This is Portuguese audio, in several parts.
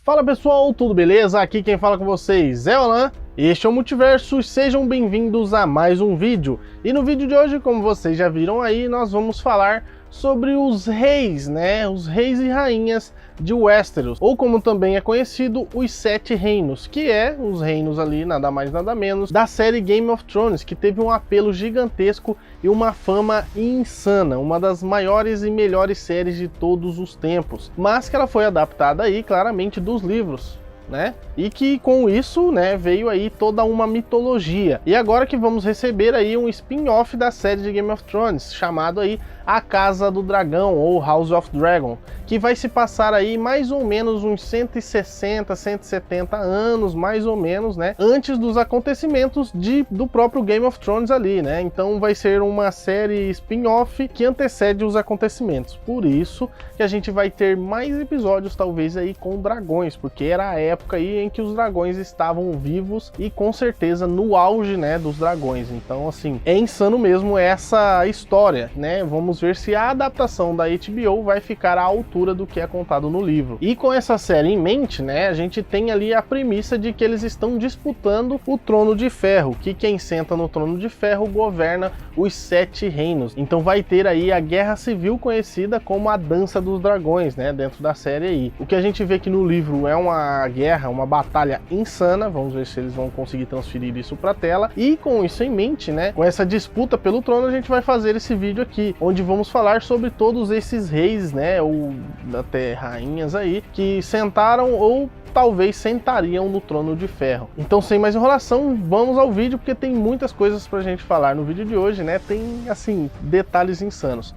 Fala pessoal, tudo beleza? Aqui quem fala com vocês é o Alan, este é o Multiverso, sejam bem-vindos a mais um vídeo. E no vídeo de hoje, como vocês já viram aí, nós vamos falar sobre os reis, né? Os reis e rainhas de Westeros, ou como também é conhecido, os Sete Reinos, que é os reinos ali, nada mais nada menos, da série Game of Thrones, que teve um apelo gigantesco e uma fama insana, uma das maiores e melhores séries de todos os tempos, mas que ela foi adaptada aí claramente dos livros, né? E que com isso, né, veio aí toda uma mitologia. E agora que vamos receber aí um spin-off da série de Game of Thrones, chamado aí A Casa do Dragão, ou House of Dragon, que vai se passar aí mais ou menos uns 160, 170 anos, mais ou menos, né, antes dos acontecimentos do próprio Game of Thrones ali, né? Então vai ser uma série spin-off que antecede os acontecimentos. Por isso que a gente vai ter mais episódios, talvez aí com dragões, porque era a época aí em que os dragões estavam vivos e com certeza no auge, né, dos dragões. Então, assim, é insano mesmo essa história, né? Vamos ver se a adaptação da HBO vai ficar à altura do que é contado no livro. E com essa série em mente, né, a gente tem ali a premissa de que eles estão disputando o Trono de Ferro, que quem senta no Trono de Ferro governa os Sete Reinos. Então vai ter aí a Guerra Civil, conhecida como a Dança dos Dragões, né, dentro da série aí. O que a gente vê que no livro é uma guerra, uma batalha insana. Vamos ver se eles vão conseguir transferir isso para tela. E com isso em mente, né, com essa disputa pelo trono, a gente vai fazer esse vídeo aqui, onde vamos falar sobre todos esses reis, né, ou até rainhas aí, que sentaram ou talvez sentariam no Trono de Ferro. Então, sem mais enrolação, vamos ao vídeo, porque tem muitas coisas pra gente falar no vídeo de hoje, né? Tem, assim, detalhes insanos.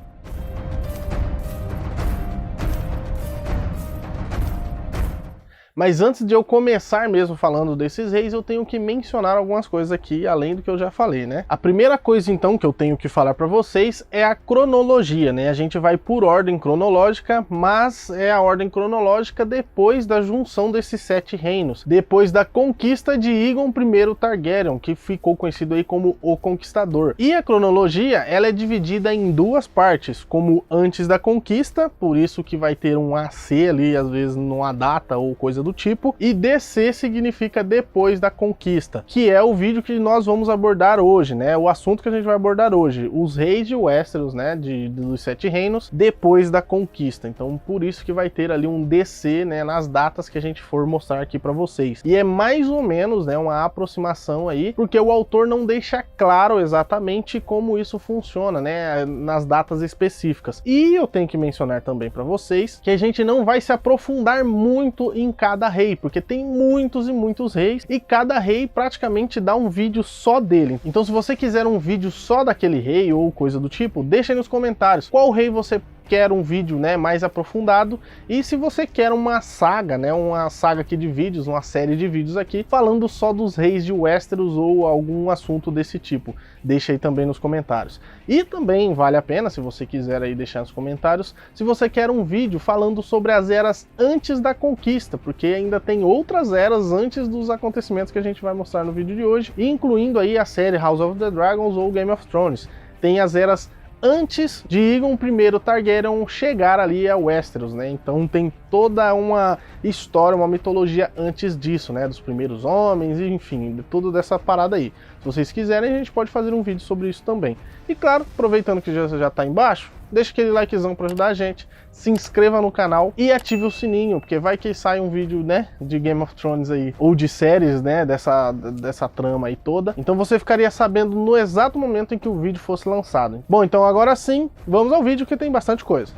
Mas antes de eu começar mesmo falando desses reis, eu tenho que mencionar algumas coisas aqui, além do que eu já falei, né? A primeira coisa, então, que eu tenho que falar para vocês é a cronologia, né? A gente vai por ordem cronológica, mas é a ordem cronológica depois da junção desses sete reinos, depois da conquista de Aegon I Targaryen, que ficou conhecido aí como o Conquistador. E a cronologia, ela é dividida em duas partes, como antes da conquista, por isso que vai ter um AC ali, às vezes numa data ou coisa do tipo, e DC significa depois da conquista, que é o vídeo que nós vamos abordar hoje, né? O assunto que a gente vai abordar hoje, os reis de Westeros, né, dos Sete Reinos, depois da conquista. Então, por isso que vai ter ali um DC, né, nas datas que a gente for mostrar aqui para vocês. E é mais ou menos, né, uma aproximação aí, porque o autor não deixa claro exatamente como isso funciona, né, nas datas específicas. E eu tenho que mencionar também para vocês que a gente não vai se aprofundar muito em cada rei, porque tem muitos e muitos reis, e cada rei praticamente dá um vídeo só dele. Então, se você quiser um vídeo só daquele rei ou coisa do tipo, deixa aí nos comentários qual rei você quer um vídeo, né, mais aprofundado, e se você quer uma saga, né, uma saga aqui de vídeos, uma série de vídeos aqui falando só dos reis de Westeros ou algum assunto desse tipo, deixa aí também nos comentários. E também vale a pena, se você quiser aí deixar nos comentários, se você quer um vídeo falando sobre as eras antes da conquista, porque ainda tem outras eras antes dos acontecimentos que a gente vai mostrar no vídeo de hoje, incluindo aí a série House of the Dragons ou Game of Thrones. Tem as eras antes de Aegon I Targaryen chegar ali a Westeros, né? Então tem toda uma história, uma mitologia antes disso, né? Dos primeiros homens, enfim, de tudo dessa parada aí. Se vocês quiserem, a gente pode fazer um vídeo sobre isso também. E claro, aproveitando que já tá embaixo, deixa aquele likezão para ajudar a gente, se inscreva no canal e ative o sininho, porque vai que sai um vídeo, né, de Game of Thrones aí, ou de séries, né, dessa trama aí toda. Então você ficaria sabendo no exato momento em que o vídeo fosse lançado. Bom, então agora sim, vamos ao vídeo que tem bastante coisa.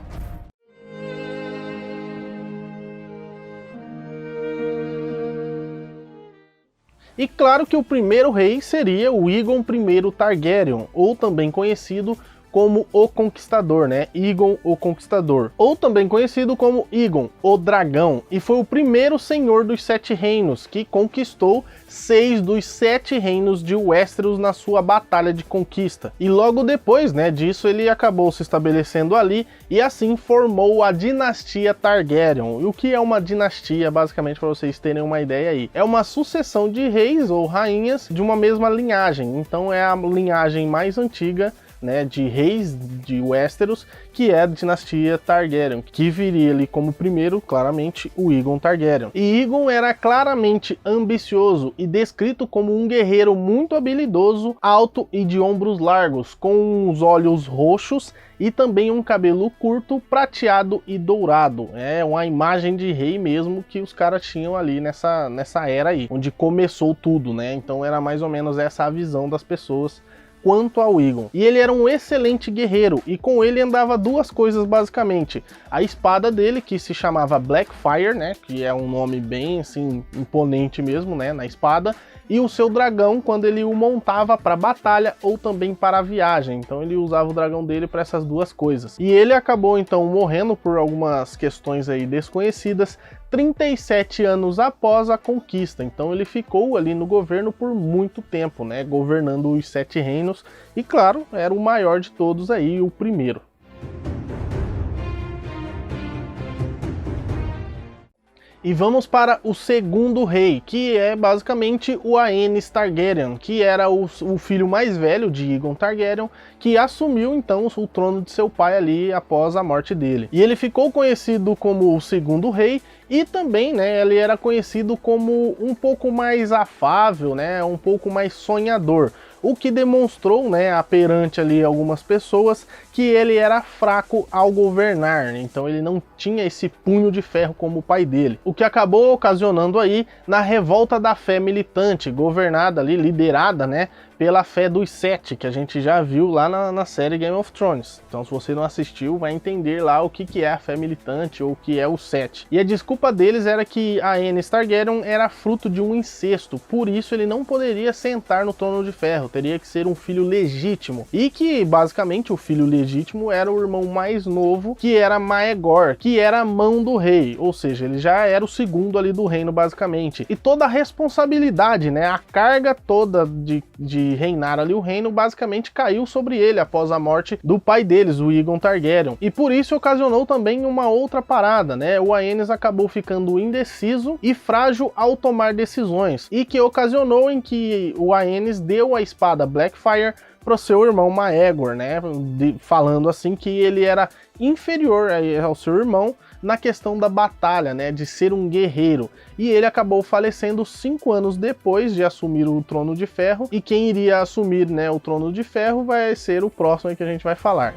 E claro que o primeiro rei seria o Aegon I Targaryen, ou também conhecido como o Conquistador, né? Aegon o Conquistador, ou também conhecido como Aegon o Dragão, e foi o primeiro senhor dos Sete Reinos que conquistou 6 dos 7 reinos de Westeros na sua batalha de conquista. E logo depois, né, disso ele acabou se estabelecendo ali e assim formou a dinastia Targaryen. E o que é uma dinastia, basicamente, para vocês terem uma ideia aí? É uma sucessão de reis ou rainhas de uma mesma linhagem. Então é a linhagem mais antiga né, de reis de Westeros, que é a dinastia Targaryen, que viria ali como primeiro, claramente, o Aegon Targaryen. E Aegon era claramente ambicioso e descrito como um guerreiro muito habilidoso, alto e de ombros largos, com os olhos roxos e também um cabelo curto, prateado e dourado. É uma imagem de rei mesmo que os caras tinham ali nessa era aí, onde começou tudo, né? Então era mais ou menos essa a visão das pessoas quanto ao Aegon. E ele era um excelente guerreiro, e com ele andava duas coisas basicamente: a espada dele, que se chamava Blackfyre, né, que é um nome bem assim imponente mesmo, né, na espada, e o seu dragão, quando ele o montava para batalha ou também para a viagem. Então ele usava o dragão dele para essas duas coisas. E ele acabou então morrendo por algumas questões aí desconhecidas 37 anos após a conquista. Então ele ficou ali no governo por muito tempo, né, governando os 7 reinos, e claro, era o maior de todos aí, o primeiro. E vamos para o segundo rei, que é basicamente o Aenys Targaryen, que era o filho mais velho de Aegon Targaryen, que assumiu então o trono de seu pai ali após a morte dele. E ele ficou conhecido como o segundo rei, e também, né, ele era conhecido como um pouco mais afável, né, um pouco mais sonhador. O que demonstrou, né, perante ali algumas pessoas, que ele era fraco ao governar, né? Então ele não tinha esse punho de ferro como o pai dele. O que acabou ocasionando aí na revolta da fé militante, governada ali, liderada, né, pela fé dos Sete, que a gente já viu lá na série Game of Thrones. Então se você não assistiu, vai entender lá o que é a fé militante ou o que é o Sete. E a desculpa deles era que Aenys Targaryen era fruto de um incesto, por isso ele não poderia sentar no trono de ferro, teria que ser um filho legítimo. E que basicamente o filho legítimo era o irmão mais novo, que era Maegor, que era a mão do rei, ou seja, ele já era o segundo ali do reino basicamente. E toda a responsabilidade, né, a carga toda de reinar ali o reino basicamente caiu sobre ele após a morte do pai deles, o Aegon Targaryen. E por isso ocasionou também uma outra parada, né? O Aenys acabou ficando indeciso e frágil ao tomar decisões, e que ocasionou em que o Aenys deu a espada Blackfyre para o seu irmão Maegor, né? Falando assim que ele era inferior ao seu irmão na questão da batalha, né, de ser um guerreiro. E ele acabou falecendo 5 anos depois de assumir o Trono de Ferro, e quem iria assumir, né, o Trono de Ferro vai ser o próximo aí que a gente vai falar.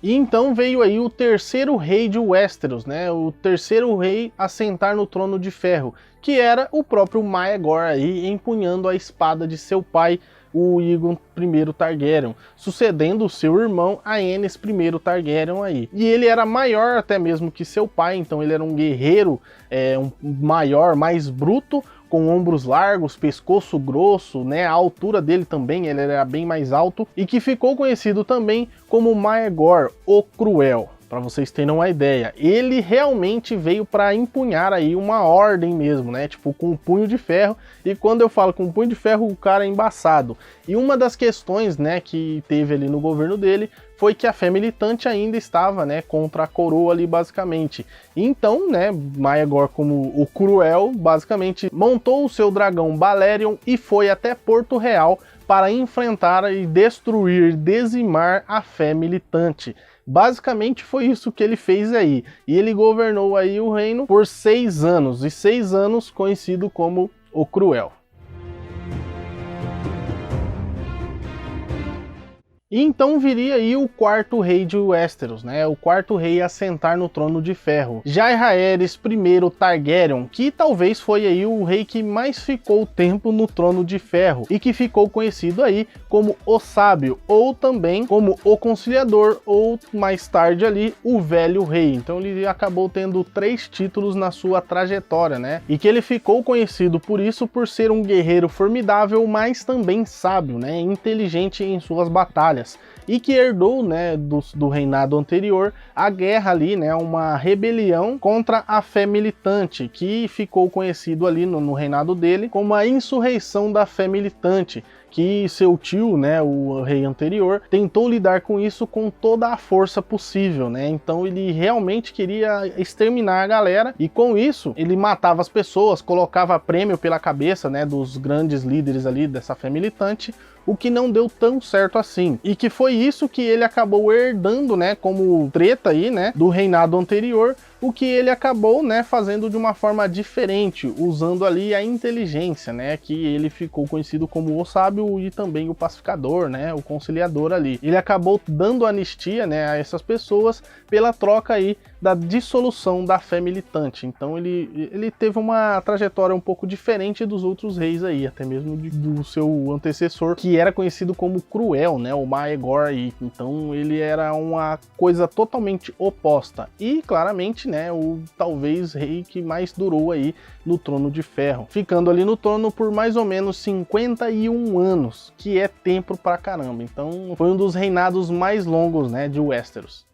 E então veio aí o terceiro rei de Westeros, né? O terceiro rei a sentar no Trono de Ferro, que era o próprio Maegor aí, empunhando a espada de seu pai, o Aegon I Targaryen, sucedendo o seu irmão Aenys I Targaryen aí. E ele era maior até mesmo que seu pai, então ele era um guerreiro maior, mais bruto, com ombros largos, pescoço grosso, né? A altura dele também, ele era bem mais alto, e que ficou conhecido também como Maegor, o Cruel. Para vocês terem uma ideia, ele realmente veio para empunhar aí uma ordem mesmo, né? Tipo, com um punho de ferro. E quando eu falo com um punho de ferro, o cara é embaçado. E uma das questões, né, que teve ali no governo dele foi que a fé militante ainda estava, né, contra a coroa ali basicamente. Então, né, Maegor, como o Cruel, basicamente montou o seu dragão Balerion e foi até Porto Real para enfrentar e destruir, dizimar a fé militante. Basicamente foi isso que ele fez aí. E ele governou aí o reino por 6 anos. E 6 anos conhecido como o Cruel. E então viria aí o quarto rei de Westeros, né? O quarto rei a sentar no Trono de Ferro, Jaehaerys I Targaryen, que talvez foi aí o rei que mais ficou tempo no Trono de Ferro e que ficou conhecido aí como o Sábio, ou também como o Conciliador, ou mais tarde ali o Velho Rei. Então ele acabou tendo 3 títulos na sua trajetória, né? E que ele ficou conhecido por isso, por ser um guerreiro formidável, mas também sábio, né? Inteligente em suas batalhas. E que herdou, né, do reinado anterior a guerra ali, né, uma rebelião contra a fé militante, que ficou conhecido ali no reinado dele como a insurreição da fé militante, que seu tio, né, o rei anterior, tentou lidar com isso com toda a força possível, né? Então ele realmente queria exterminar a galera, e com isso ele matava as pessoas, colocava prêmio pela cabeça, né, dos grandes líderes ali dessa fé militante, o que não deu tão certo assim. E que foi isso que ele acabou herdando, né, como treta aí, né, do reinado anterior, o que ele acabou, né, fazendo de uma forma diferente, usando ali a inteligência, né, que ele ficou conhecido como o sábio e também o pacificador, né, o conciliador ali. Ele acabou dando anistia, né, a essas pessoas pela troca aí da dissolução da fé militante. Então ele teve uma trajetória um pouco diferente dos outros reis aí, até mesmo do seu antecessor, que era conhecido como Cruel, né, o Maegor aí. Então ele era uma coisa totalmente oposta e claramente, né, o talvez rei que mais durou aí no Trono de Ferro, ficando ali no trono por mais ou menos 51 anos, que é tempo pra caramba. Então foi um dos reinados mais longos, né, de Westeros.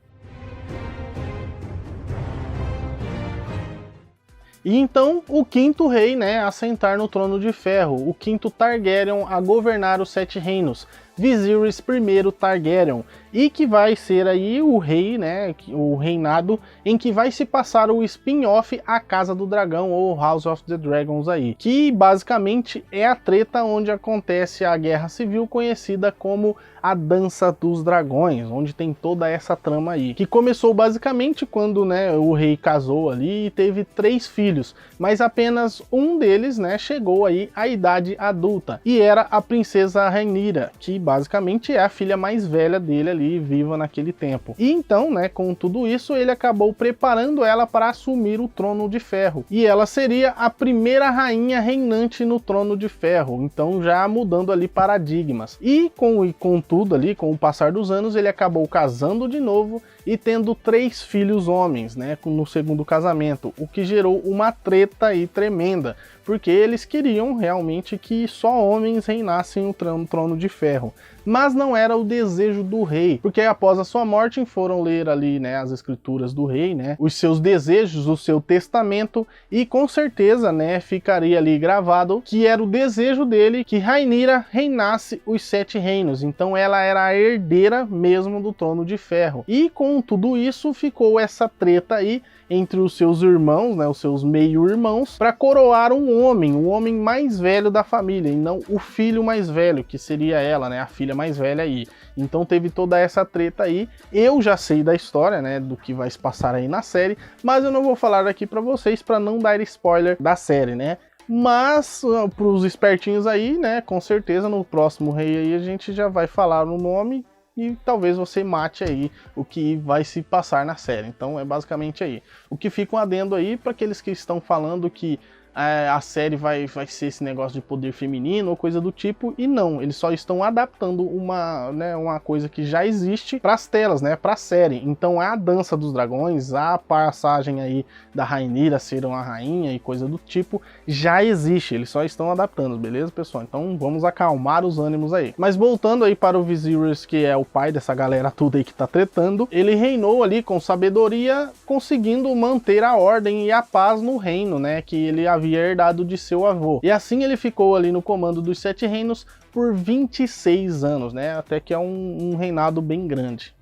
E então o quinto rei, né, a sentar no Trono de Ferro, o quinto Targaryen a governar os 7 reinos, Viserys I Targaryen, e que vai ser aí o rei, né, o reinado em que vai se passar o spin-off A Casa do Dragão, ou House of the Dragons aí, que basicamente é a treta onde acontece a Guerra Civil, conhecida como a Dança dos Dragões, onde tem toda essa trama aí, que começou basicamente quando, né, o rei casou ali e teve 3 filhos, mas apenas um deles, né, chegou aí à idade adulta, e era a princesa Rhaenyra, que basicamente é a filha mais velha dele ali, viva naquele tempo. E então, né, com tudo isso, ele acabou preparando ela para assumir o Trono de Ferro, e ela seria a primeira rainha reinante no Trono de Ferro, então já mudando ali paradigmas. E com tudo ali, com o passar dos anos, ele acabou casando de novo e tendo 3 filhos homens, né, no segundo casamento, o que gerou uma treta aí tremenda, porque eles queriam realmente que só homens reinassem no Trono de Ferro. Mas não era o desejo do rei, porque após a sua morte foram ler ali, né, as escrituras do rei, né, os seus desejos, o seu testamento, e com certeza, né, ficaria ali gravado que era o desejo dele que Rhaenyra reinasse os 7 reinos. Então ela era a herdeira mesmo do Trono de Ferro. E com tudo isso ficou essa treta aí entre os seus irmãos, né, os seus meio-irmãos, para coroar um homem, o homem mais velho da família, e não o filho mais velho, que seria ela, né, a filha mais velha aí. Então teve toda essa treta aí. Eu já sei da história, né, do que vai se passar aí na série, mas eu não vou falar aqui para vocês para não dar spoiler da série, né? Mas para os espertinhos aí, né, com certeza no próximo rei aí a gente já vai falar o nome e talvez você mate aí o que vai se passar na série. Então é basicamente aí. O que fica um adendo aí para aqueles que estão falando que a série vai ser esse negócio de poder feminino ou coisa do tipo, e não, eles só estão adaptando uma coisa que já existe para as telas, né, para a série. Então a Dança dos Dragões, a passagem aí da Rhaenyra ser uma rainha e coisa do tipo, já existe, eles só estão adaptando, beleza, pessoal? Então vamos acalmar os ânimos aí. Mas voltando aí para o Viserys, que é o pai dessa galera tudo aí que tá tretando, ele reinou ali com sabedoria, conseguindo manter a ordem e a paz no reino, né, que ele havia herdado de seu avô. E assim ele ficou ali no comando dos 7 reinos por 26 anos, né? Até que é um reinado bem grande.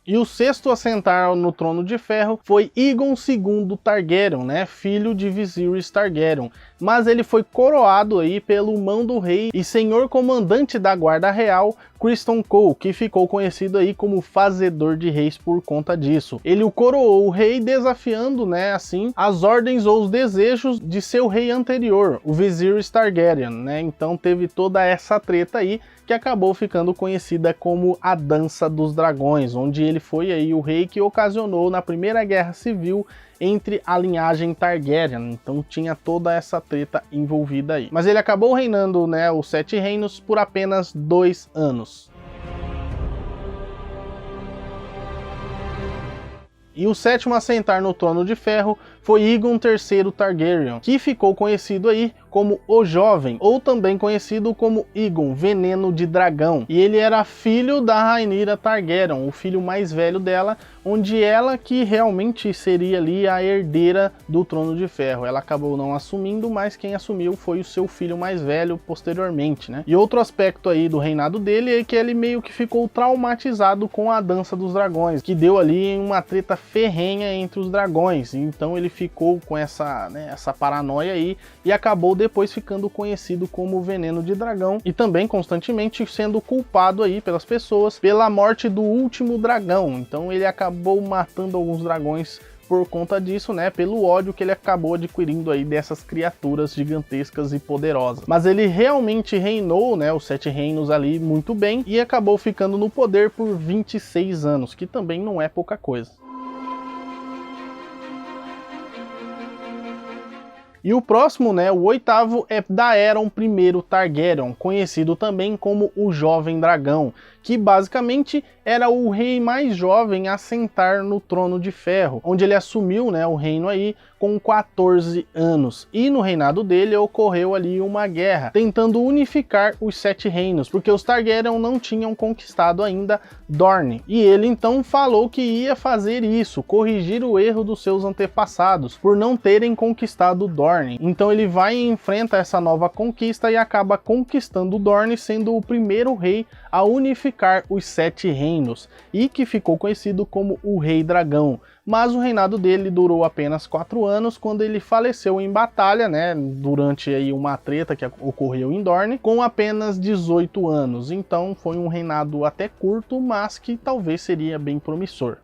E o sexto a sentar no Trono de Ferro foi Aegon II Targaryen, né, filho de Viserys Targaryen. Mas ele foi coroado aí pelo mão do rei e senhor comandante da guarda real, Criston Cole, que ficou conhecido aí como Fazedor de Reis por conta disso. Ele o coroou o rei desafiando, né, assim, as ordens ou os desejos de seu rei anterior, o Viserys Targaryen, né? Então teve toda essa treta aí que acabou ficando conhecida como a Dança dos Dragões, onde ele foi aí o rei que ocasionou na Primeira Guerra Civil entre a linhagem Targaryen. Então tinha toda essa treta envolvida aí. Mas ele acabou reinando, né, os 7 reinos por apenas 2 anos. E o sétimo a sentar no Trono de Ferro foi Aegon III Targaryen, que ficou conhecido aí como o Jovem, ou também conhecido como Aegon, Veneno de Dragão. E ele era filho da Rhaenyra Targaryen, o filho mais velho dela, onde ela que realmente seria ali a herdeira do Trono de Ferro. Ela acabou não assumindo, mas quem assumiu foi o seu filho mais velho posteriormente, né? E outro aspecto aí do reinado dele é que ele meio que ficou traumatizado com a Dança dos Dragões, que deu ali uma treta ferrenha entre os dragões. Então ele ficou com essa, né, essa paranoia aí e acabou depois ficando conhecido como Veneno de Dragão e também constantemente sendo culpado aí pelas pessoas pela morte do último dragão. Então ele acabou matando alguns dragões por conta disso, né, pelo ódio que ele acabou adquirindo aí dessas criaturas gigantescas e poderosas. Mas ele realmente reinou, né, os 7 reinos ali muito bem e acabou ficando no poder por 26 anos, que também não é pouca coisa. E o próximo, né, o 8º, é Daeron I Targaryen, conhecido também como o Jovem Dragão, que basicamente era o rei mais jovem a sentar no Trono de Ferro, onde ele assumiu, né, o reino aí com 14 anos. E no reinado dele ocorreu ali uma guerra, tentando unificar os 7 reinos, porque os Targaryen não tinham conquistado ainda Dorne. E ele então falou que ia fazer isso, corrigir o erro dos seus antepassados, por não terem conquistado Dorne. Então ele vai e enfrenta essa nova conquista e acaba conquistando Dorne, sendo o primeiro rei a unificar os 7 reinos, e que ficou conhecido como o Rei Dragão. Mas o reinado dele durou apenas 4 anos, quando ele faleceu em batalha, né, durante aí uma treta que ocorreu em Dorne, com apenas 18 anos. Então foi um reinado até curto, mas que talvez seria bem promissor.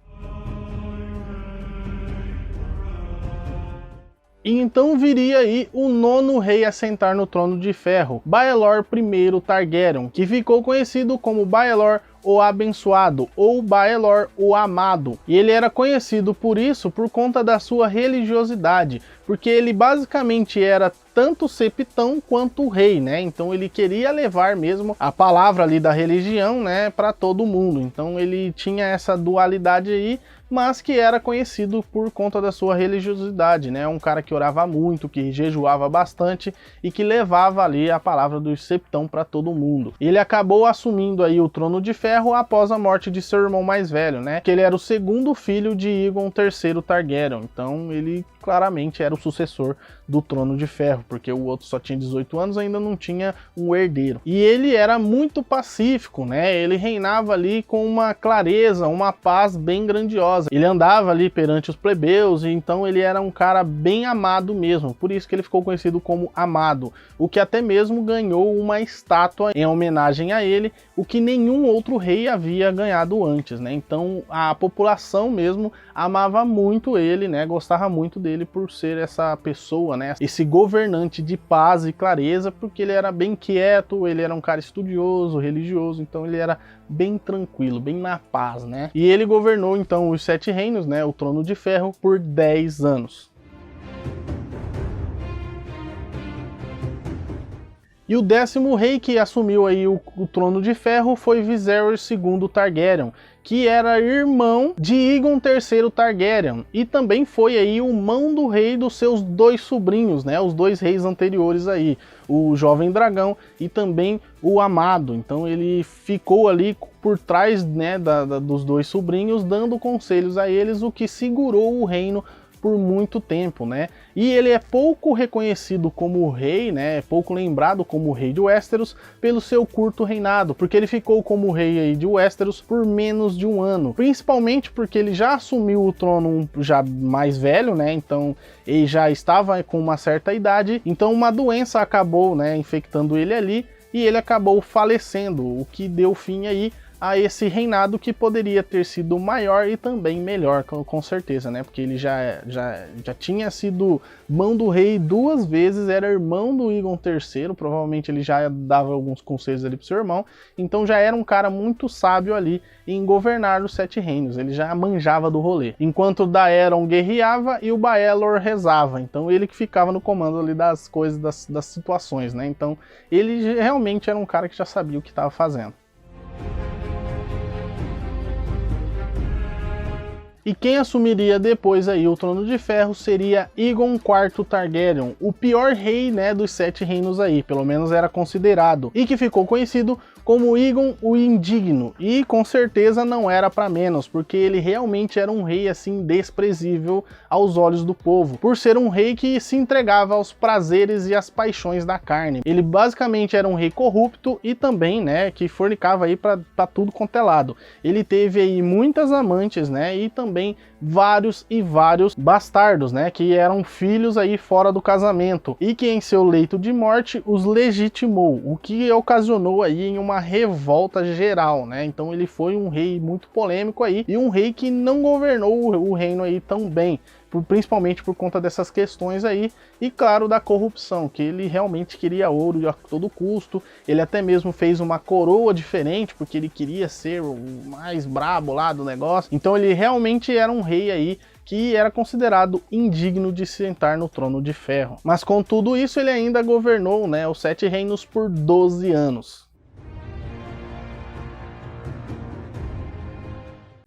E então viria aí o 9º rei a sentar no Trono de Ferro, Baelor I Targaryen, que ficou conhecido como Baelor o Abençoado ou Baelor o Amado. E ele era conhecido por isso por conta da sua religiosidade, porque ele basicamente era tanto septão quanto rei, né? Então ele queria levar mesmo a palavra ali da religião, né, para todo mundo. Então ele tinha essa dualidade aí, mas que era conhecido por conta da sua religiosidade, né? Um cara que orava muito, que jejuava bastante e que levava ali a palavra do septão para todo mundo. Ele acabou assumindo aí o Trono de Ferro após a morte de seu irmão mais velho, né? Que ele era o 2º filho de Aegon III Targaryen. Então ele claramente era o sucessor do Trono de Ferro, porque o outro só tinha 18 anos, ainda não tinha um herdeiro. E ele era muito pacífico, né? Ele reinava ali com uma clareza, uma paz bem grandiosa. Ele andava ali perante os plebeus, e então ele era um cara bem amado mesmo, por isso que ele ficou conhecido como Amado, o que até mesmo ganhou uma estátua em homenagem a ele, o que nenhum outro rei havia ganhado antes, né? Então a população mesmo amava muito ele, né? Gostava muito dele por ser essa pessoa, né? Esse governante de paz e clareza, porque ele era bem quieto, ele era um cara estudioso, religioso, então ele era bem tranquilo, bem na paz, né? E ele governou então os 7 reinos, né? O Trono de Ferro por 10 anos. E o 10º rei que assumiu aí o Trono de Ferro foi Viserys II Targaryen, que era irmão de Aegon III Targaryen, e também foi aí o mão do rei dos seus 2 sobrinhos, né, os 2 reis anteriores aí, o Jovem Dragão e também o Amado. Então ele ficou ali por trás, né, dos 2 sobrinhos, dando conselhos a eles, o que segurou o reino por muito tempo, né? E ele é pouco reconhecido como rei, né? Pouco lembrado como rei de Westeros pelo seu curto reinado, porque ele ficou como rei aí de Westeros por menos de 1 ano, principalmente porque ele já assumiu o trono já mais velho, né? Então ele já estava com uma certa idade, então uma doença acabou, né, infectando ele ali e ele acabou falecendo, o que deu fim aí a esse reinado que poderia ter sido maior e também melhor, com certeza, né? Porque ele já tinha sido mão do rei 2 vezes, era irmão do Aegon III, provavelmente ele já dava alguns conselhos ali pro seu irmão, então já era um cara muito sábio ali em governar os 7 reinos, ele já manjava do rolê. Enquanto o Daeron guerreava e o Baelor rezava, então ele que ficava no comando ali das coisas, das situações, né? Então ele realmente era um cara que já sabia o que estava fazendo. E quem assumiria depois aí o Trono de Ferro seria Aegon IV Targaryen, o pior rei, né, dos 7 reinos aí, pelo menos era considerado, e que ficou conhecido como Aegon o Indigno, e com certeza não era para menos, porque ele realmente era um rei assim desprezível aos olhos do povo, por ser um rei que se entregava aos prazeres e às paixões da carne. Ele basicamente era um rei corrupto e também, né, que fornicava aí para tudo quanto é lado. Ele teve aí muitas amantes, né, e também vários bastardos, né, que eram filhos aí fora do casamento, e que em seu leito de morte os legitimou, o que ocasionou aí em uma revolta geral, né? Então ele foi um rei muito polêmico aí, e um rei que não governou o reino aí tão bem, principalmente por conta dessas questões aí, e claro, da corrupção, que ele realmente queria ouro a todo custo. Ele até mesmo fez uma coroa diferente, porque ele queria ser o mais brabo lá do negócio. Então ele realmente era um rei aí que era considerado indigno de sentar no Trono de Ferro. Mas com tudo isso, ele ainda governou, né, os 7 reinos por 12 anos.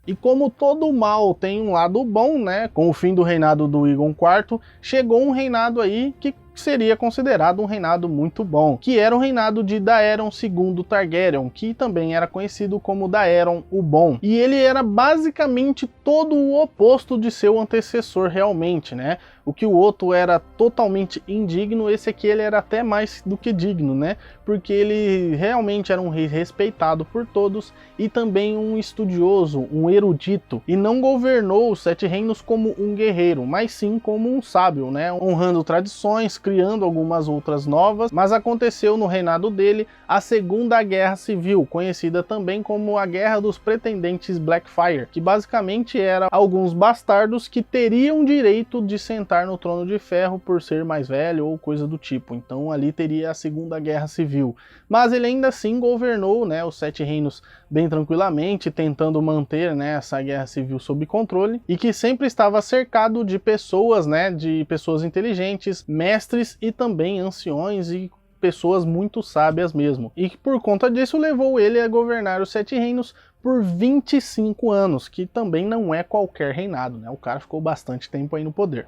E como todo mal tem um lado bom, né, com o fim do reinado do Aegon IV, chegou um reinado aí que seria considerado um reinado muito bom, que era o reinado de Daeron II Targaryen, que também era conhecido como Daeron o Bom. E ele era basicamente todo o oposto de seu antecessor realmente, né? O que o outro era totalmente indigno, esse aqui ele era até mais do que digno, né? Porque ele realmente era um rei respeitado por todos e também um estudioso, um erudito, e não governou os 7 reinos como um guerreiro, mas sim como um sábio, né? Honrando tradições, criando algumas outras novas, mas aconteceu no reinado dele a Segunda Guerra Civil, conhecida também como a Guerra dos Pretendentes Blackfyre, que basicamente era alguns bastardos que teriam direito de sentar no Trono de Ferro por ser mais velho ou coisa do tipo. Então ali teria a Segunda Guerra Civil. Mas ele ainda assim governou, né, os 7 reinos bem tranquilamente, tentando manter, né, essa guerra civil sob controle, e que sempre estava cercado de pessoas, né, de pessoas inteligentes, mestres e também anciões e pessoas muito sábias mesmo. E que por conta disso levou ele a governar os 7 reinos por 25 anos, que também não é qualquer reinado, né? O cara ficou bastante tempo aí no poder.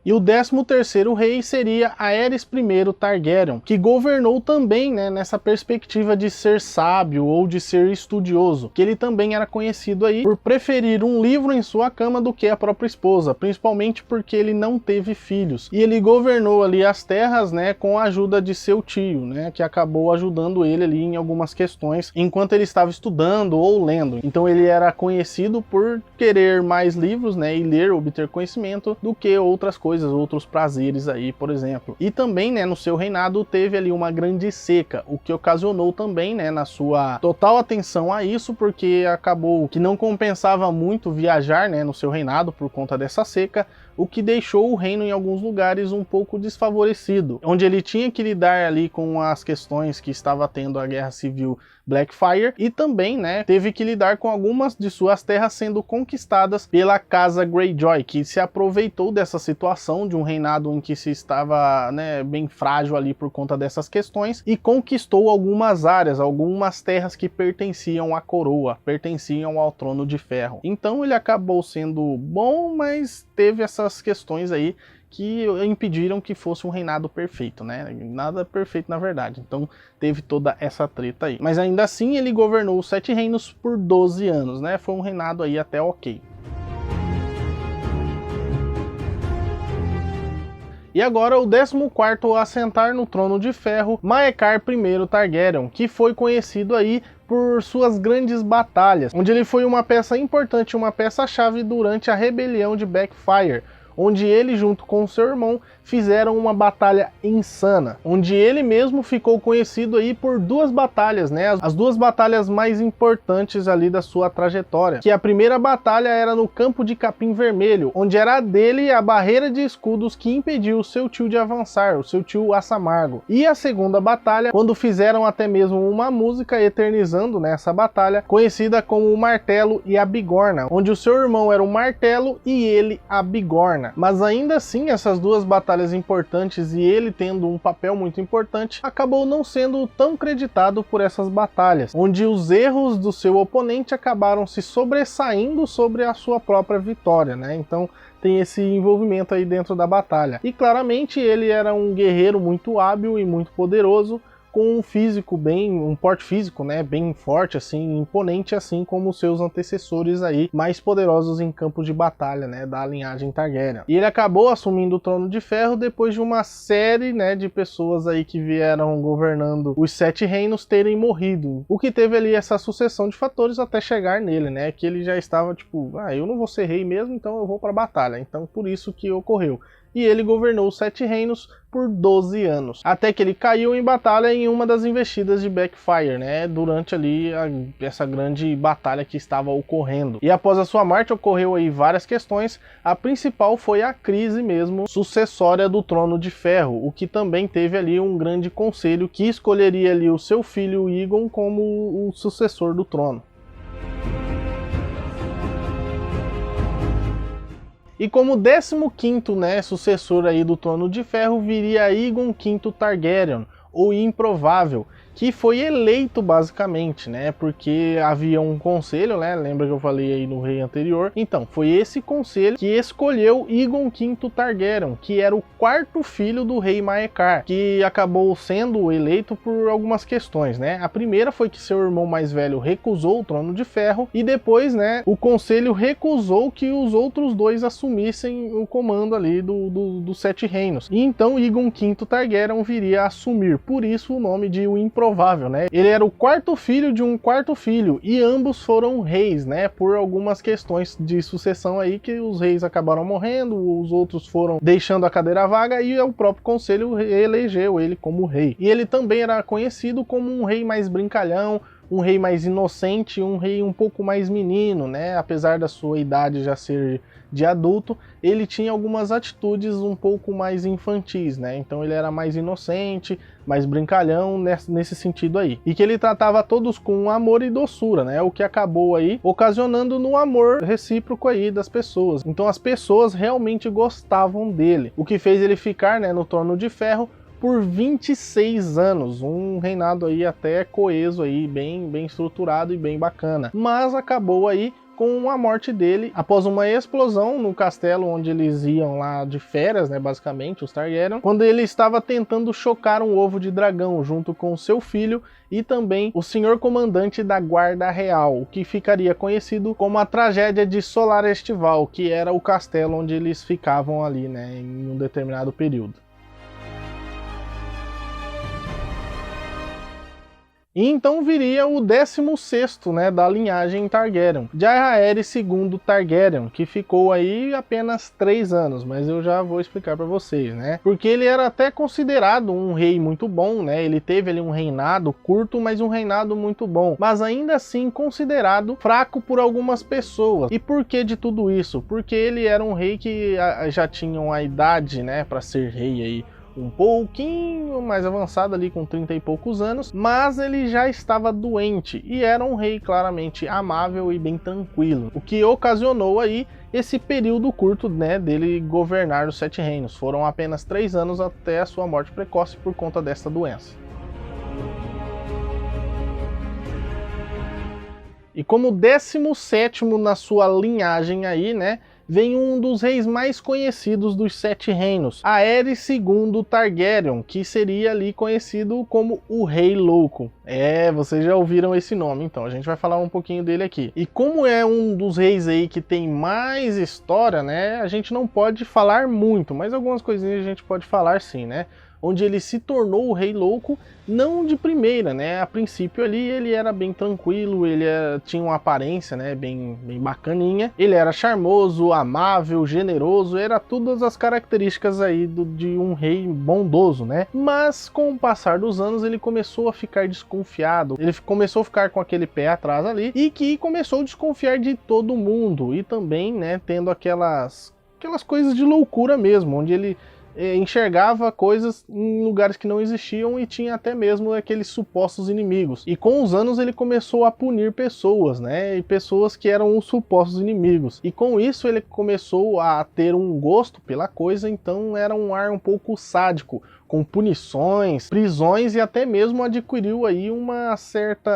E o 13º rei seria Aerys I Targaryen, que governou também, né, nessa perspectiva de ser sábio ou de ser estudioso, que ele também era conhecido aí por preferir um livro em sua cama do que a própria esposa, principalmente porque ele não teve filhos. E ele governou ali as terras, né, com a ajuda de seu tio, né, que acabou ajudando ele ali em algumas questões enquanto ele estava estudando ou lendo. Então ele era conhecido por querer mais livros, né, e ler, obter conhecimento, do que outras coisas, outros prazeres aí, por exemplo. E também, né, no seu reinado teve ali uma grande seca, o que ocasionou também, né, na sua total atenção a isso, porque acabou que não compensava muito viajar, né, no seu reinado por conta dessa seca, o que deixou o reino em alguns lugares um pouco desfavorecido, onde ele tinha que lidar ali com as questões que estava tendo a Guerra Civil Blackfyre, e também, né, teve que lidar com algumas de suas terras sendo conquistadas pela Casa Greyjoy, que se aproveitou dessa situação de um reinado em que se estava, né, bem frágil ali por conta dessas questões, e conquistou algumas áreas, algumas terras que pertenciam à coroa, pertenciam ao Trono de Ferro. Então ele acabou sendo bom, mas teve essas questões aí que impediram que fosse um reinado perfeito, né? Nada perfeito na verdade. Então teve toda essa treta aí. Mas ainda assim ele governou os 7 reinos por 12 anos, né? Foi um reinado aí até ok. E agora o 14º a assentar no Trono de Ferro, Maekar I Targaryen, que foi conhecido aí por suas grandes batalhas, onde ele foi uma peça importante, uma peça-chave durante a rebelião de Blackfyre, onde ele junto com seu irmão fizeram uma batalha insana, onde ele mesmo ficou conhecido aí por 2 batalhas, né? As 2 batalhas mais importantes ali da sua trajetória, que a primeira batalha era no campo de Capim Vermelho, onde era dele a barreira de escudos que impediu o seu tio de avançar, o seu tio Assamargo. E a segunda batalha, quando fizeram até mesmo uma música eternizando nessa batalha, conhecida como o Martelo e a Bigorna, onde o seu irmão era o Martelo e ele a Bigorna. Mas ainda assim, essas 2 batalhas batalhas importantes e ele tendo um papel muito importante, acabou não sendo tão creditado por essas batalhas, onde os erros do seu oponente acabaram se sobressaindo sobre a sua própria vitória, né? Então tem esse envolvimento aí dentro da batalha. E claramente ele era um guerreiro muito hábil e muito poderoso, com um porte físico, né, bem forte, assim, imponente, assim como os seus antecessores aí, mais poderosos em campo de batalha, né, da linhagem Targaryen. E ele acabou assumindo o Trono de Ferro depois de uma série, né, de pessoas aí que vieram governando os Sete Reinos terem morrido, o que teve ali essa sucessão de fatores até chegar nele, né, que ele já estava tipo, eu não vou ser rei mesmo, então eu vou para a batalha, então por isso que ocorreu. E ele governou os Sete Reinos por 12 anos, até que ele caiu em batalha em uma das investidas de Blackfyre, né, durante ali essa grande batalha que estava ocorrendo. E após a sua morte ocorreu aí várias questões, a principal foi a crise mesmo sucessória do Trono de Ferro, o que também teve ali um grande conselho que escolheria ali o seu filho Aegon como o sucessor do trono. E como 15º, né, sucessor aí do Trono de Ferro, viria Aegon V Targaryen, ou Improvável, que foi eleito basicamente, né, porque havia um conselho, né, lembra que eu falei aí no rei anterior? Então, foi esse conselho que escolheu Aegon V Targaryen, que era o 4º filho do rei Maekar, que acabou sendo eleito por algumas questões, né? A primeira foi que seu irmão mais velho recusou o Trono de Ferro, e depois, né, o conselho recusou que os outros dois assumissem o comando ali dos Sete Reinos. E então Aegon V Targaryen viria a assumir, por isso o nome de o Improvável, né? Ele era o 4º filho de um 4º filho, e ambos foram reis, né? Por algumas questões de sucessão aí, que os reis acabaram morrendo, os outros foram deixando a cadeira vaga, e o próprio conselho elegeu ele como rei. E ele também era conhecido como um rei mais brincalhão, um rei mais inocente, um rei um pouco mais menino, né? Apesar da sua idade já ser de adulto, ele tinha algumas atitudes um pouco mais infantis, né? Então ele era mais inocente, mais brincalhão nesse sentido aí. E que ele tratava todos com amor e doçura, né? O que acabou aí ocasionando no amor recíproco aí das pessoas. Então as pessoas realmente gostavam dele, o que fez ele ficar, né, no Trono de Ferro por 26 anos, um reinado aí até coeso aí, bem estruturado e bem bacana. Mas acabou aí com a morte dele após uma explosão no castelo onde eles iam lá de férias, né, basicamente, os Targaryen, quando ele estava tentando chocar um ovo de dragão junto com seu filho e também o senhor comandante da Guarda Real, o que ficaria conhecido como a tragédia de Solar Estival, que era o castelo onde eles ficavam ali, né, em um determinado período. E então viria o 16º, né, da linhagem Targaryen, Jaehaerys II Targaryen, que ficou aí apenas 3 anos, mas eu já vou explicar para vocês, né? Porque ele era até considerado um rei muito bom, né? Ele teve ali um reinado curto, mas um reinado muito bom, mas ainda assim considerado fraco por algumas pessoas. E por que de tudo isso? Porque ele era um rei que já tinha a idade, né, para ser rei aí um pouquinho mais avançado ali, com 30 e poucos anos, mas ele já estava doente e era um rei claramente amável e bem tranquilo, o que ocasionou aí esse período curto, né, dele governar os Sete Reinos. Foram apenas 3 anos até a sua morte precoce por conta desta doença. E como 17º na sua linhagem aí, né, vem um dos reis mais conhecidos dos Sete Reinos, Aerys II Targaryen, que seria ali conhecido como o Rei Louco. Vocês já ouviram esse nome, então a gente vai falar um pouquinho dele aqui. E como é um dos reis aí que tem mais história, né, a gente não pode falar muito, mas algumas coisinhas a gente pode falar sim, né? Onde ele se tornou o Rei Louco, não de primeira, né? A princípio ali ele era bem tranquilo, ele tinha uma aparência, né, bem bacaninha. Ele era charmoso, amável, generoso, era todas as características aí de um rei bondoso, né? Mas com o passar dos anos ele começou a ficar desconfiado, ele começou a ficar com aquele pé atrás ali e que começou a desconfiar de todo mundo e também, né, tendo aquelas coisas de loucura mesmo, onde ele enxergava coisas em lugares que não existiam e tinha até mesmo aqueles supostos inimigos. E com os anos ele começou a punir pessoas, né? E pessoas que eram os supostos inimigos. E com isso ele começou a ter um gosto pela coisa, então era um ar um pouco sádico, com punições, prisões e até mesmo adquiriu aí um certo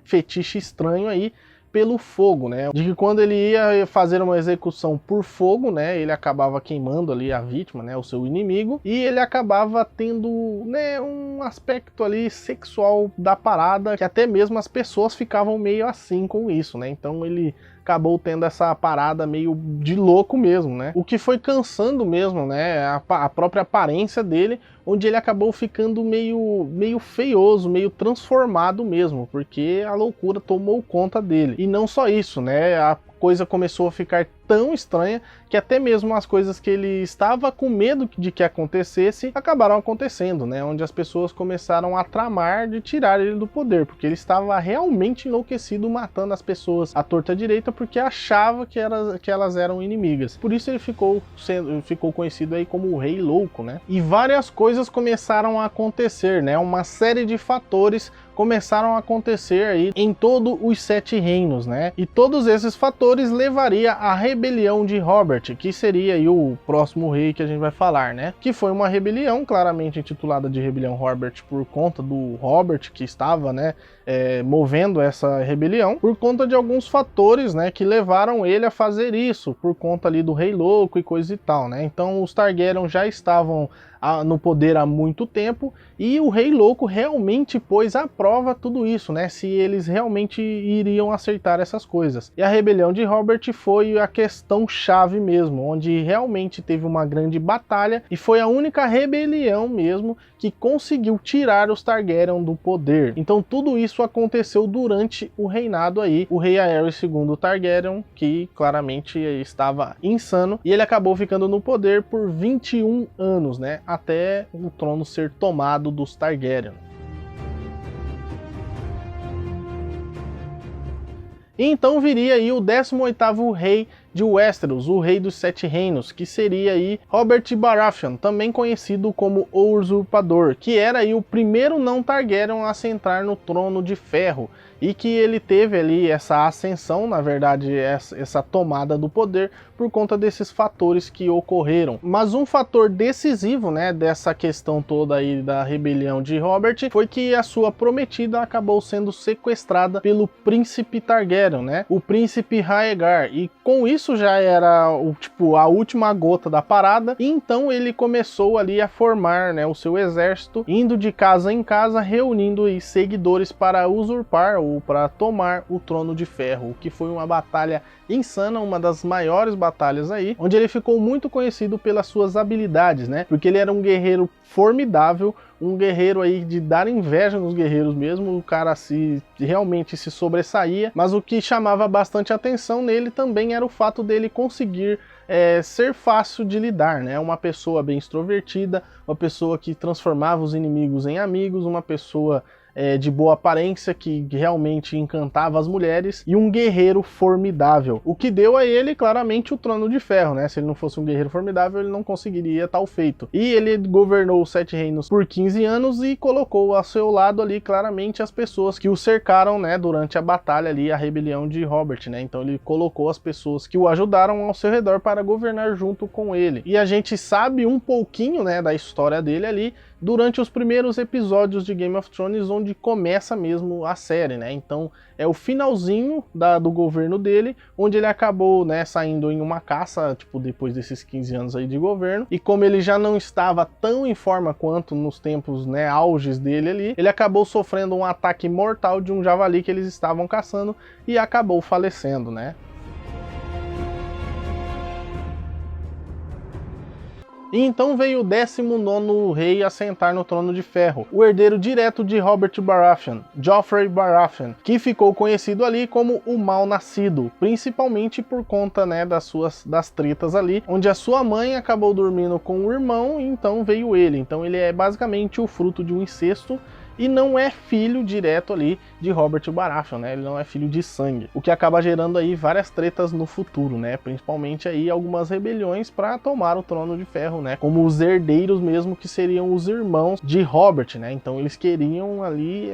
fetiche estranho aí pelo fogo, né? De que quando ele ia fazer uma execução por fogo, né, ele acabava queimando ali a vítima, né, o seu inimigo, e ele acabava tendo, né, um aspecto ali sexual da parada, que até mesmo as pessoas ficavam meio assim com isso, né? Então ele acabou tendo essa parada meio de louco mesmo, né? O que foi cansando mesmo, né? A própria aparência dele, onde ele acabou ficando meio feioso, meio transformado mesmo, porque a loucura tomou conta dele. E não só isso, né? A coisa começou a ficar tão estranha que até mesmo as coisas que ele estava com medo de que acontecesse acabaram acontecendo, né? Onde as pessoas começaram a tramar de tirar ele do poder, porque ele estava realmente enlouquecido, matando as pessoas à torta direita porque achava que elas eram inimigas. Por isso ele ficou conhecido aí como o Rei Louco, né? E várias coisas começaram a acontecer, né? Uma série de fatores começaram a acontecer aí em todos os 7 reinos, né? E todos esses fatores levaria à rebelião de Robert, que seria aí o próximo rei que a gente vai falar, né? Que foi uma rebelião, claramente intitulada de Rebelião Robert por conta do Robert que estava, né, movendo essa rebelião, por conta de alguns fatores, né, que levaram ele a fazer isso, por conta ali do Rei Louco e coisa e tal, né? Então os Targaryen já estavam no poder há muito tempo e o Rei Louco realmente pôs à prova tudo isso, né? Se eles realmente iriam aceitar essas coisas. E a rebelião de Robert foi a questão chave mesmo, onde realmente teve uma grande batalha e foi a única rebelião mesmo que conseguiu tirar os Targaryen do poder. Então tudo isso aconteceu durante o reinado aí, o rei Aerys II Targaryen, que claramente estava insano, e ele acabou ficando no poder por 21 anos, né? Até o trono ser tomado dos Targaryen. E então viria aí o 18º rei de Westeros, o Rei dos 7 Reinos, que seria aí Robert Baratheon, também conhecido como o Usurpador, que era aí o primeiro não Targaryen a sentar no Trono de Ferro, e que ele teve ali essa ascensão, na verdade essa tomada do poder, por conta desses fatores que ocorreram. Mas um fator decisivo, né, dessa questão toda aí da rebelião de Robert, foi que a sua prometida acabou sendo sequestrada pelo príncipe Targaryen, né, o príncipe Rhaegar, e com isso já era a última gota da parada, e então ele começou ali a formar, né, o seu exército, indo de casa em casa, reunindo aí seguidores para usurpar ou para tomar o Trono de Ferro, o que foi uma batalha insana, uma das maiores batalhas aí, onde ele ficou muito conhecido pelas suas habilidades, né, porque ele era um guerreiro formidável, um guerreiro aí de dar inveja nos guerreiros mesmo, o cara realmente se sobressaía, mas o que chamava bastante atenção nele também era o fato dele conseguir ser fácil de lidar, né? Uma pessoa bem extrovertida, uma pessoa que transformava os inimigos em amigos, uma pessoa de boa aparência, que realmente encantava as mulheres, e um guerreiro formidável, o que deu a ele claramente o Trono de Ferro, né? Se ele não fosse um guerreiro formidável, ele não conseguiria tal feito. E ele governou os 7 reinos por 15 anos e colocou ao seu lado ali claramente as pessoas que o cercaram, né, durante a batalha ali, a rebelião de Robert, né? Então ele colocou as pessoas que o ajudaram ao seu redor para governar junto com ele. E a gente sabe um pouquinho, né, da história dele ali durante os primeiros episódios de Game of Thrones, onde começa mesmo a série, né? Então é o finalzinho do governo dele, onde ele acabou, né, saindo em uma caça, depois desses 15 anos aí de governo, e como ele já não estava tão em forma quanto nos tempos, né, auges dele ali, ele acabou sofrendo um ataque mortal de um javali que eles estavam caçando e acabou falecendo, né? E então veio o 19º rei a sentar no Trono de Ferro, o herdeiro direto de Robert Baratheon, Joffrey Baratheon, que ficou conhecido ali como o Mal-Nascido, principalmente por conta, né, das tretas ali, onde a sua mãe acabou dormindo com o irmão, e então veio ele. Então ele é basicamente o fruto de um incesto, e não é filho direto ali de Robert Baratheon, né? Ele não é filho de sangue, o que acaba gerando aí várias tretas no futuro, né? Principalmente aí algumas rebeliões para tomar o Trono de Ferro, né? Como os herdeiros mesmo, que seriam os irmãos de Robert, né? Então eles queriam ali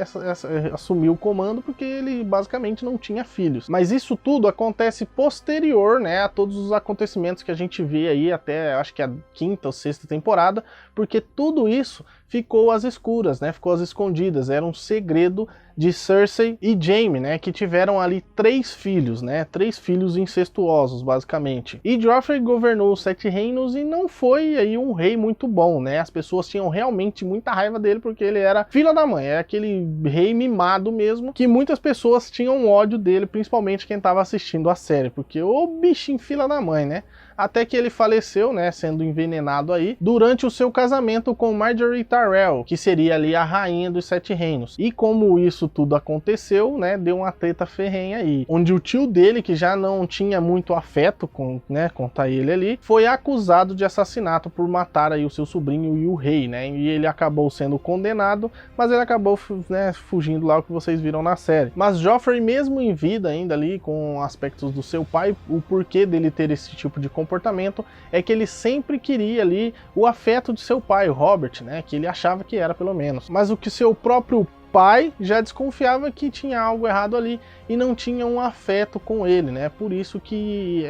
assumir o comando porque ele basicamente não tinha filhos. Mas isso tudo acontece posterior, né, a todos os acontecimentos que a gente vê aí até, acho que a 5ª ou 6ª temporada, porque tudo isso ficou às escuras, né? Ficou às escondidas, era um segredo de Cersei e Jaime, né? Que tiveram ali 3 filhos, né? 3 filhos incestuosos, basicamente. E Joffrey governou os 7 reinos e não foi aí um rei muito bom, né? As pessoas tinham realmente muita raiva dele porque ele era filho da mãe, era aquele rei mimado mesmo, que muitas pessoas tinham ódio dele, principalmente quem estava assistindo a série, porque o bichinho filha da mãe, né? Até que ele faleceu, né, sendo envenenado aí, durante o seu casamento com Margaery Tyrell, que seria ali a rainha dos 7 reinos. E como isso tudo aconteceu, né, deu uma treta ferrenha aí, onde o tio dele, que já não tinha muito afeto contra ele ali, foi acusado de assassinato por matar aí o seu sobrinho e o rei, né, e ele acabou sendo condenado, mas ele acabou, né, fugindo lá, o que vocês viram na série. Mas Joffrey, mesmo em vida ainda ali, com aspectos do seu pai, o porquê dele ter esse tipo de comportamento é que ele sempre queria ali o afeto de seu pai, o Robert, né, que ele achava que era pelo menos, mas o que seu próprio pai já desconfiava que tinha algo errado ali e não tinha um afeto com ele, né? Por isso que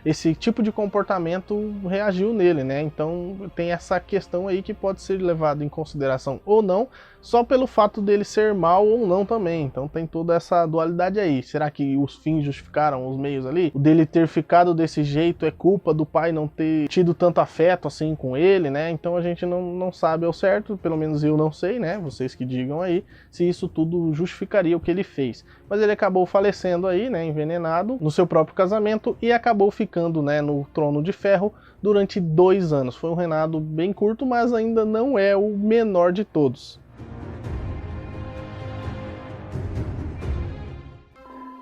esse tipo de comportamento reagiu nele, né? Então tem essa questão aí que pode ser levado em consideração ou não, só pelo fato dele ser mal ou não também. Então tem toda essa dualidade aí. Será que os fins justificaram os meios ali? O dele ter ficado desse jeito é culpa do pai não ter tido tanto afeto assim com ele, né? Então a gente não sabe ao certo, pelo menos eu não sei, né? Vocês que digam aí se isso tudo justificaria o que ele fez. Mas ele acabou falecendo aí, né, envenenado no seu próprio casamento e acabou ficando, né, no Trono de Ferro durante 2 anos. Foi um reinado bem curto, mas ainda não é o menor de todos.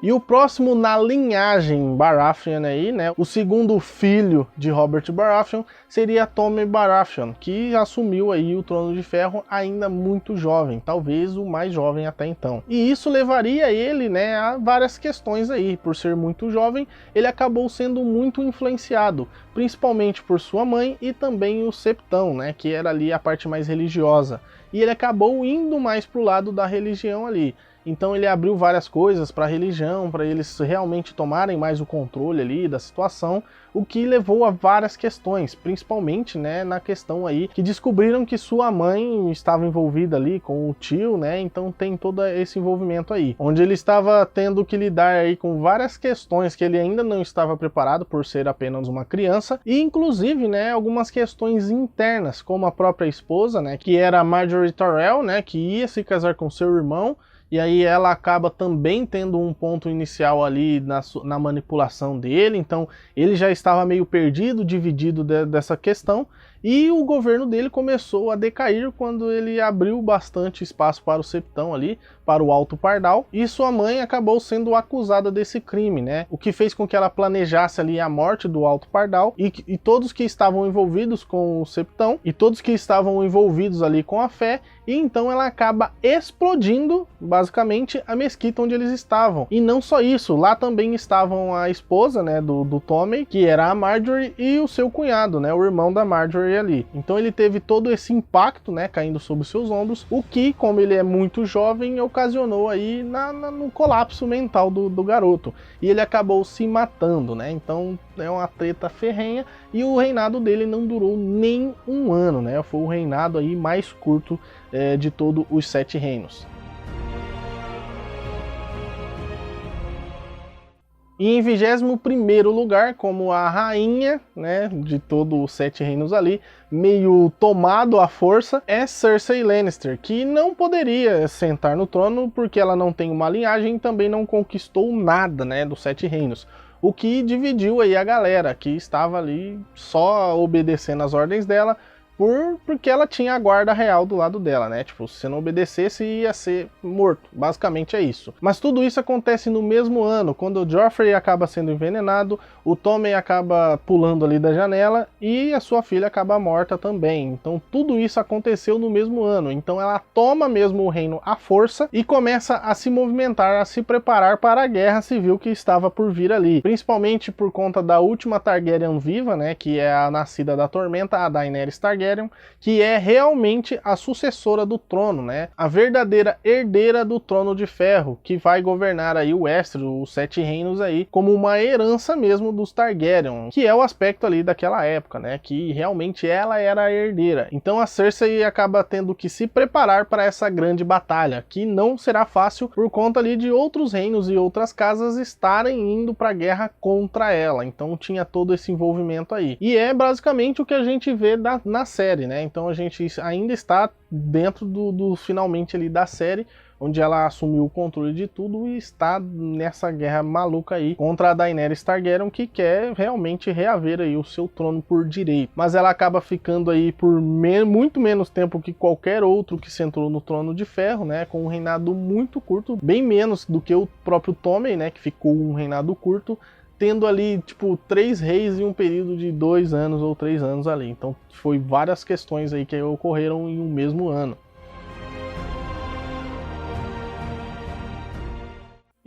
E o próximo na linhagem Baratheon aí, né, o segundo filho de Robert Baratheon seria Tommen Baratheon, que assumiu aí o Trono de Ferro ainda muito jovem, talvez o mais jovem até então. E isso levaria ele, né, a várias questões aí. Por ser muito jovem, ele acabou sendo muito influenciado, principalmente por sua mãe e também o Septão, né, que era ali a parte mais religiosa. E ele acabou indo mais pro lado da religião ali. Então ele abriu várias coisas para a religião, para eles realmente tomarem mais o controle ali da situação, o que levou a várias questões, principalmente, né, na questão aí que descobriram que sua mãe estava envolvida ali com o tio, né, então tem todo esse envolvimento aí, onde ele estava tendo que lidar aí com várias questões que ele ainda não estava preparado por ser apenas uma criança, e inclusive, né, algumas questões internas, como a própria esposa, né, que era a Margaery Tyrell, né, que ia se casar com seu irmão. E aí ela acaba também tendo um ponto inicial ali na manipulação dele, então ele já estava meio perdido, dividido dessa questão, e o governo dele começou a decair quando ele abriu bastante espaço para o Septão ali, para o Alto Pardal, e sua mãe acabou sendo acusada desse crime, né? O que fez com que ela planejasse ali a morte do Alto Pardal, e todos que estavam envolvidos com o Septão, e todos que estavam envolvidos ali com a fé, e então ela acaba explodindo, basicamente, a mesquita onde eles estavam. E não só isso, lá também estavam a esposa, né, do Tommen, que era a Margaery, e o seu cunhado, né, o irmão da Margaery ali. Então ele teve todo esse impacto, né, caindo sobre seus ombros, o que, como ele é muito jovem, ocasionou aí no colapso mental do garoto. E ele acabou se matando, né, então é uma treta ferrenha, e o reinado dele não durou nem 1 ano, né, foi o reinado aí mais curto de todos os 7 reinos. E em 21º lugar, como a rainha, né, de todos os 7 reinos ali, meio tomado à força, é Cersei Lannister, que não poderia sentar no trono porque ela não tem uma linhagem e também não conquistou nada, né, dos 7 reinos. O que dividiu aí a galera que estava ali só obedecendo às ordens dela, porque ela tinha a guarda real do lado dela, né? Tipo, se você não obedecesse, ia ser morto. Basicamente é isso. Mas tudo isso acontece no mesmo ano, quando o Joffrey acaba sendo envenenado, o Tommen acaba pulando ali da janela e a sua filha acaba morta também. Então tudo isso aconteceu no mesmo ano. Então ela toma mesmo o reino à força e começa a se movimentar, a se preparar para a guerra civil que estava por vir ali. Principalmente por conta da última Targaryen viva, né? Que é a nascida da Tormenta, a Daenerys Targaryen, que é realmente a sucessora do trono, né? A verdadeira herdeira do Trono de Ferro, que vai governar aí o Westeros, os Sete Reinos aí, como uma herança mesmo dos Targaryen, que é o aspecto ali daquela época, né? Que realmente ela era a herdeira. Então a Cersei acaba tendo que se preparar para essa grande batalha, que não será fácil por conta ali de outros reinos e outras casas estarem indo para a guerra contra ela. Então tinha todo esse envolvimento aí. E é basicamente o que a gente vê na série, né? Então a gente ainda está dentro do finalmente ali da série, onde ela assumiu o controle de tudo e está nessa guerra maluca aí contra a Daenerys Targaryen, que quer realmente reaver aí o seu trono por direito. Mas ela acaba ficando aí por muito menos tempo que qualquer outro que sentou no Trono de Ferro, né, com um reinado muito curto, bem menos do que o próprio Tommen, né, que ficou um reinado curto, tendo ali, tipo, 3 reis em um período de 2 anos ou 3 anos ali. Então foi várias questões aí que ocorreram em um mesmo ano.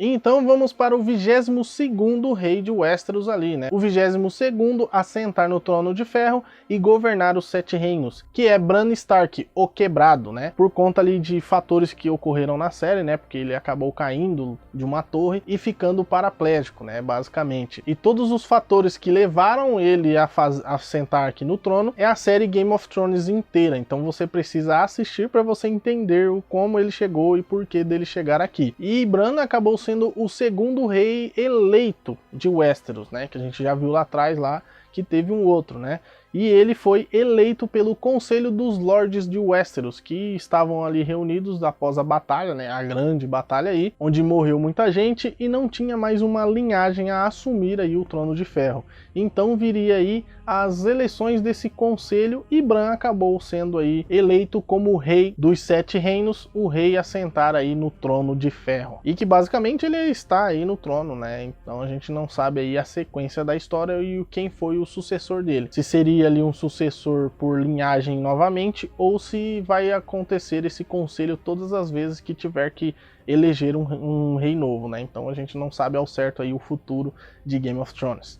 Então vamos para o 22º rei de Westeros ali, né? O 22º a sentar no Trono de Ferro e governar os Sete Reinos, que é Bran Stark, o Quebrado, né? Por conta ali de fatores que ocorreram na série, né? Porque ele acabou caindo de uma torre e ficando paraplégico, né? Basicamente. E todos os fatores que levaram ele a sentar aqui no trono é a série Game of Thrones inteira. Então você precisa assistir para você entender como ele chegou e por que dele chegar aqui. E Bran acabou sendo o segundo rei eleito de Westeros, né? Que a gente já viu lá atrás, lá, que teve um outro, né? E ele foi eleito pelo Conselho dos Lordes de Westeros, que estavam ali reunidos após a batalha, né? A grande batalha aí, onde morreu muita gente e não tinha mais uma linhagem a assumir aí o Trono de Ferro. Então viria aí as eleições desse conselho e Bran acabou sendo aí eleito como rei dos Sete Reinos, o rei a sentar aí no Trono de Ferro. E que basicamente ele está aí no trono, né? Então a gente não sabe aí a sequência da história e quem foi o sucessor dele. Se seria ali um sucessor por linhagem novamente, ou se vai acontecer esse conselho todas as vezes que tiver que eleger um rei novo, né? Então a gente não sabe ao certo aí o futuro de Game of Thrones.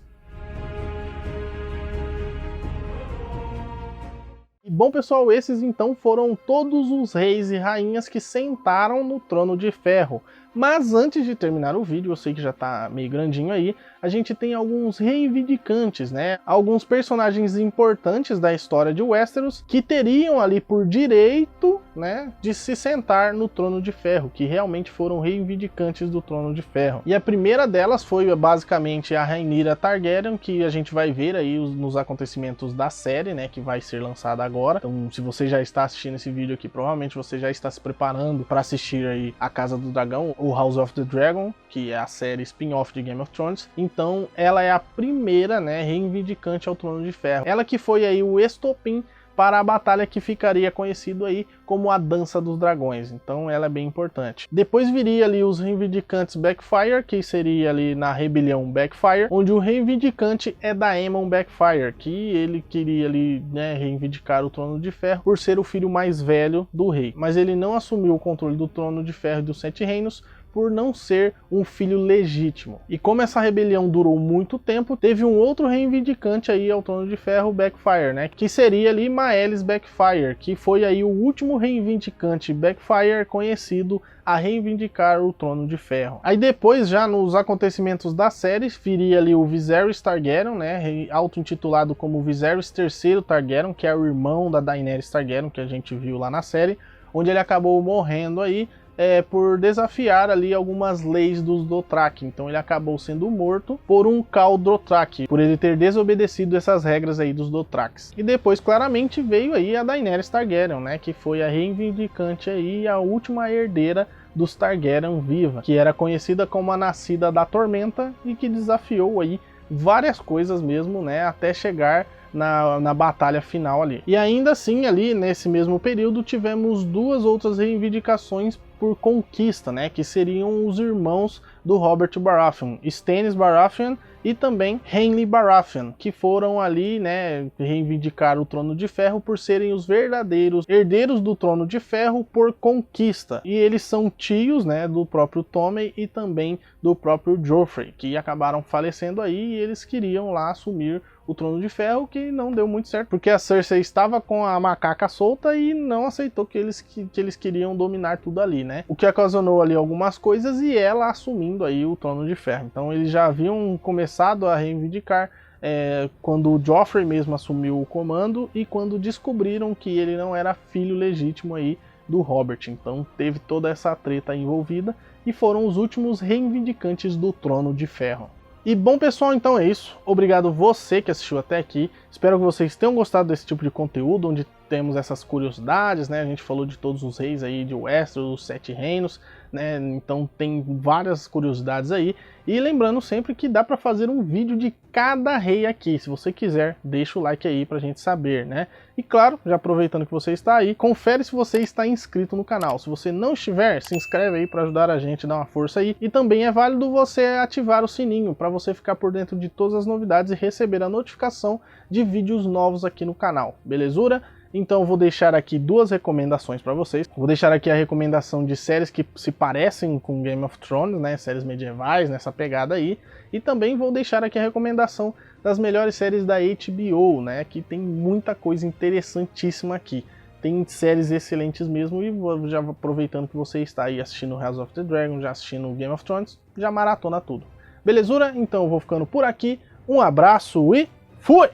E bom pessoal, esses então foram todos os reis e rainhas que sentaram no Trono de Ferro. Mas antes de terminar o vídeo, eu sei que já tá meio grandinho aí, a gente tem alguns reivindicantes, né? Alguns personagens importantes da história de Westeros que teriam ali por direito, né, de se sentar no Trono de Ferro, que realmente foram reivindicantes do Trono de Ferro. E a primeira delas foi basicamente a Rhaenyra Targaryen, que a gente vai ver aí nos acontecimentos da série, né, que vai ser lançada agora. Então, se você já está assistindo esse vídeo aqui, provavelmente você já está se preparando para assistir aí A Casa do Dragão, o House of the Dragon, que é a série spin-off de Game of Thrones. Então ela é a primeira, né, reivindicante ao Trono de Ferro. Ela que foi aí o estopim para a batalha que ficaria conhecido aí como a Dança dos Dragões. Então ela é bem importante. Depois viria ali os reivindicantes Backfire, que seria ali na rebelião Backfire, onde o reivindicante é Daemon Backfire, que ele queria ali, né, reivindicar o Trono de Ferro por ser o filho mais velho do rei. Mas ele não assumiu o controle do Trono de Ferro e dos Sete Reinos por não ser um filho legítimo. E como essa rebelião durou muito tempo, teve um outro reivindicante aí ao Trono de Ferro, Backfire, né? Que seria ali Maelys Backfire, que foi aí o último reivindicante Backfire conhecido a reivindicar o Trono de Ferro. Aí depois, já nos acontecimentos da série, viria ali o Viserys Targaryen, né? Auto-intitulado como Viserys III Targaryen, que é o irmão da Daenerys Targaryen, que a gente viu lá na série, onde ele acabou morrendo aí, por desafiar ali algumas leis dos Dothraki. Então ele acabou sendo morto por um Khal Dothraki, por ele ter desobedecido essas regras aí dos Dothrakis. E depois claramente veio aí a Daenerys Targaryen, né, que foi a reivindicante aí, a última herdeira dos Targaryen viva, que era conhecida como a nascida da Tormenta e que desafiou aí várias coisas mesmo, né, até chegar na batalha final ali. E ainda assim, ali nesse mesmo período, tivemos duas outras reivindicações por conquista, né, que seriam os irmãos do Robert Baratheon, Stannis Baratheon e também Renly Baratheon, que foram ali, né, reivindicar o Trono de Ferro por serem os verdadeiros herdeiros do Trono de Ferro por conquista. E eles são tios, né, do próprio Tommen e também do próprio Joffrey, que acabaram falecendo aí, e eles queriam lá assumir o Trono de Ferro, que não deu muito certo, porque a Cersei estava com a macaca solta e não aceitou que eles queriam dominar tudo ali, né? O que ocasionou ali algumas coisas e ela assumindo aí o Trono de Ferro. Então eles já haviam começado a reivindicar quando o Joffrey mesmo assumiu o comando e quando descobriram que ele não era filho legítimo aí do Robert. Então teve toda essa treta envolvida e foram os últimos reivindicantes do Trono de Ferro. E bom pessoal, então é isso. Obrigado você que assistiu até aqui. Espero que vocês tenham gostado desse tipo de conteúdo, onde temos essas curiosidades, né? A gente falou de todos os reis aí de Westeros, os 7 reinos, né? Então tem várias curiosidades aí. E lembrando sempre que dá para fazer um vídeo de cada rei aqui. Se você quiser, deixa o like aí pra gente saber, né? E claro, já aproveitando que você está aí, confere se você está inscrito no canal. Se você não estiver, se inscreve aí para ajudar a gente, dar uma força aí. E também é válido você ativar o sininho para você ficar por dentro de todas as novidades e receber a notificação de vídeos novos aqui no canal, belezura? Então vou deixar aqui duas recomendações para vocês. Vou deixar aqui a recomendação de séries que se parecem com Game of Thrones, né, séries medievais nessa pegada aí. E também vou deixar aqui a recomendação das melhores séries da HBO, né, que tem muita coisa interessantíssima aqui. Tem séries excelentes mesmo e já aproveitando que você está aí assistindo House of the Dragon, já assistindo Game of Thrones, já maratona tudo. Belezura? Então eu vou ficando por aqui. Um abraço e fui!